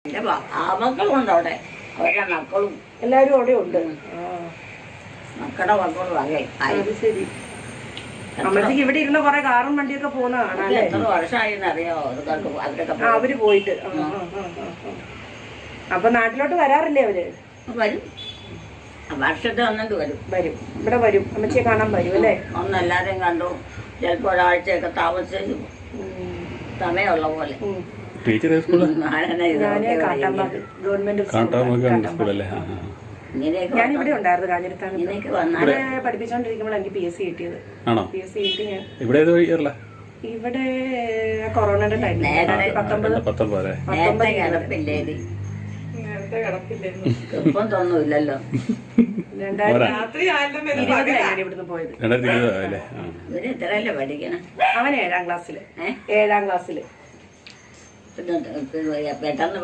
എൻ്റെ മക്കളുണ്ട് അവിടെ, അവരുടെ മക്കളും എല്ലാരും അവിടെ ഉണ്ട്. മക്കളുടെ മക്കളും അല്ലേ. അത് ശരി. അമ്മത്തേക്ക് ഇവിടെ ഇരുന്ന കൊറേ കാറും വണ്ടിയൊക്കെ പോകുന്ന കാണാല്ലേ. എത്ര വർഷമായിന്നറിയോ അവരൊക്കെ അവര് പോയിട്ട്. അപ്പൊ നാട്ടിലോട്ട് വരാറില്ലേ അവര്? വരും, വർഷത്തെ ഒന്നെങ്കിൽ വരും. വരും, ഇവിടെ വരും. അമ്മച്ചിയെ കാണാൻ വരും അല്ലേ? ഒന്നെല്ലാരെയും കണ്ടു. ചിലപ്പോൾ ഒരാഴ്ചയൊക്കെ താമസിച്ചു സമയമുള്ള പോലെ. ഞാൻ ഇവിടെ ഉണ്ടായിരുന്നു കാഞ്ഞിരത്താണ്. പഠിപ്പിച്ചോണ്ടിരിക്കുമ്പോൾ എനിക്ക് PSC കിട്ടിയത്. PSC കിട്ടി ഞാൻ ഇവിടെ കൊറോണയുടെ ടൈം 19 ഇപ്പം തോന്നുന്നില്ലല്ലോ. 2020 ഇവിടുന്ന് പോയത്. ഇവര് എത്രയല്ലേ പഠിക്കണം? അവൻ 7ാം ക്ലാസ്സില്. 7ാം ക്ലാസ്സില്. പെട്ടെന്ന്